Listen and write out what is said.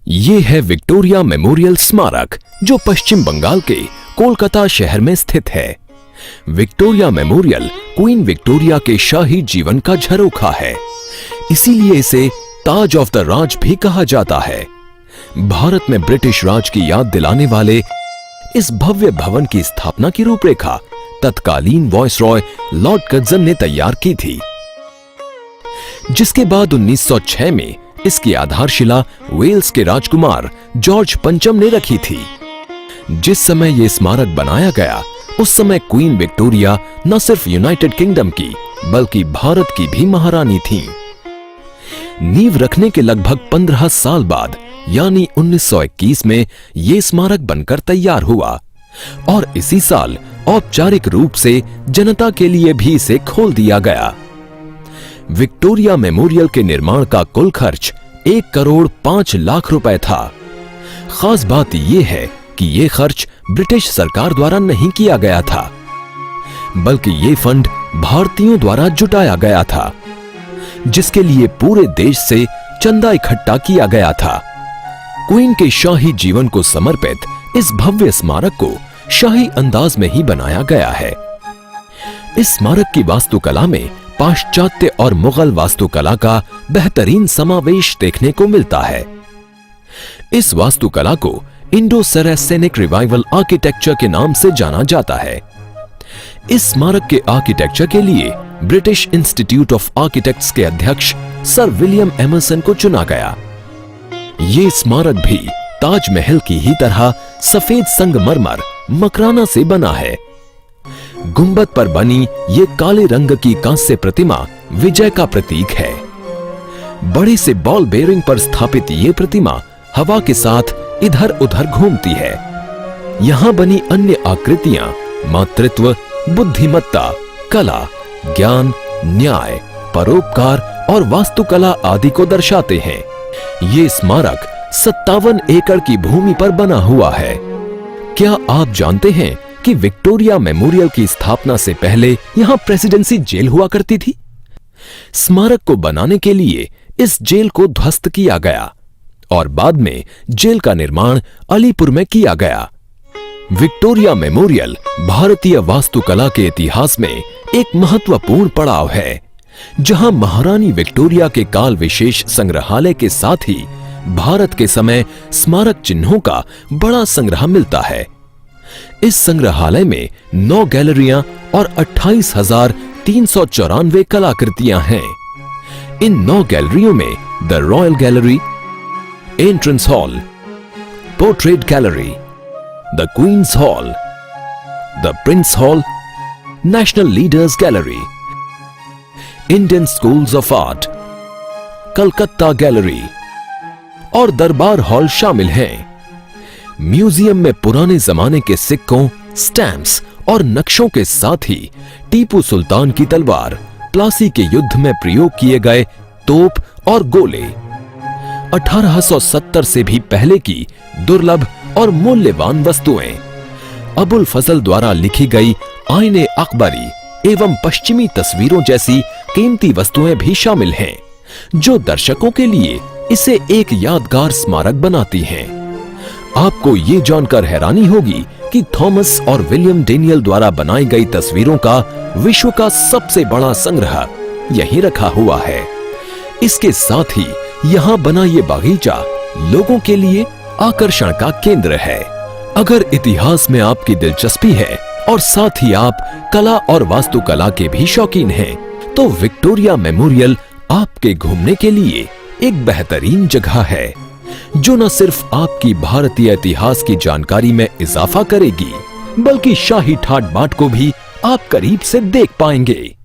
ये है Victoria memorial स्मारक जो पश्चिम बंगाल के कोलकाता शहर में स्थित है। विक्टोरिया मेमोरियल क्वीन विक्टोरिया के शाही जीवन का झरोखा है, इसीलिए इसे ताज ऑफ द राज भी कहा जाता है। भारत में ब्रिटिश राज की याद दिलाने वाले इस भव्य भवन की स्थापना की रूपरेखा तत्कालीन वायसरॉय लॉर्ड कर्जन ने तैयार की थी, जिसके बाद 1906 में इसकी आधारशिला वेल्स के राजकुमार जॉर्ज पंचम ने रखी थी। जिस समय यह स्मारक बनाया गया उस समय क्वीन विक्टोरिया न सिर्फ यूनाइटेड किंगडम की बल्कि भारत की भी महारानी थीं। नींव रखने के लगभग 15 साल बाद यानी 1921 में यह स्मारक बनकर तैयार हुआ और इसी साल औपचारिक रूप से जनता के लिए भी इसे खोल दिया गया। विक्टोरिया मेमोरियल के निर्माण का कुल खर्च 1 करोड़ 5 लाख रुपए था। खास बात यह है कि यह खर्च ब्रिटिश सरकार द्वारा नहीं किया गया था, बल्कि यह फंड भारतीयों द्वारा जुटाया गया था, जिसके लिए पूरे देश से चंदा इकट्ठा किया गया था। क्वीन के शाही जीवन को समर्पित इस भव्य स्मारक को शाही अंदाज में ही बनाया गया है। इस स्मारक की वास्तुकला में पाश्चात्य और मुगल वास्तुकला का बेहतरीन समावेश देखने को मिलता है। इस वास्तुकला को इंडो सरासेनिक रिवाइवल आर्किटेक्चर के नाम से जाना जाता है। इस स्मारक के आर्किटेक्चर के लिए ब्रिटिश इंस्टीट्यूट ऑफ आर्किटेक्ट्स के अध्यक्ष सर विलियम एमर्सन को चुना गया। ये स्मारक भी ताजमहल की ही तरह सफेद संगमरमर मकराना से बना है। गुंबद पर बनी ये काले रंग की कांस्य प्रतिमा विजय का प्रतीक है। बड़े से बॉल बेयरिंग पर स्थापित ये प्रतिमा हवा के साथ इधर उधर घूमती है। यहां बनी अन्य आकृतियां मातृत्व, बुद्धिमत्ता, कला, ज्ञान, न्याय, परोपकार और वास्तुकला आदि को दर्शाते हैं। ये स्मारक 57 एकड़ की भूमि पर बना हुआ है। क्या आप जानते हैं कि विक्टोरिया मेमोरियल की स्थापना से पहले यहां प्रेसिडेंसी जेल हुआ करती थी? स्मारक को बनाने के लिए इस जेल को ध्वस्त किया गया और बाद में जेल का निर्माण अलीपुर में किया गया। विक्टोरिया मेमोरियल भारतीय वास्तुकला के इतिहास में एक महत्वपूर्ण पड़ाव है, जहां महारानी विक्टोरिया के काल विशेष संग्रहालय के साथ ही भारत के समय स्मारक चिन्हों का बड़ा संग्रह मिलता है। इस संग्रहालय में 9 गैलरियां और 28,394 कलाकृतियां हैं। इन 9 गैलरियों में the royal gallery, entrance hall, portrait gallery, the queen's hall, the prince hall, national leaders gallery, Indian schools of art, Calcutta gallery और दरबार हॉल शामिल हैं। म्यूजियम में पुराने जमाने के सिक्कों, स्टैम्प्स और नक्शों के साथ ही टीपू सुल्तान की तलवार, प्लासी के युद्ध में प्रयोग किए गए तोप और गोले, 1870 से भी पहले की दुर्लभ और मूल्यवान वस्तुएं, अबुल फजल द्वारा लिखी गई आईने अकबरी एवं पश्चिमी तस्वीरों जैसी कीमती वस्तुएं भी शामिल हैं, जो दर्शकों के लिए इसे एक यादगार स्मारक बनाती हैं। आपको ये जानकर हैरानी होगी कि थॉमस और विलियम डेनियल द्वारा बनाई गई तस्वीरों का विश्व का सबसे बड़ा संग्रह यहीं रखा हुआ है। इसके साथ ही यहाँ बना ये बागीचा लोगों के लिए आकर्षण का केंद्र है। अगर इतिहास में आपकी दिलचस्पी है और साथ ही आप कला और वास्तुकला के भी शौकीन हैं, तो विक्टोरिया मेमोरियल आपके घूमने के लिए एक बेहतरीन जगह है, जो न सिर्फ आपकी भारतीय इतिहास की जानकारी में इजाफा करेगी, बल्कि शाही ठाट बाट को भी आप करीब से देख पाएंगे।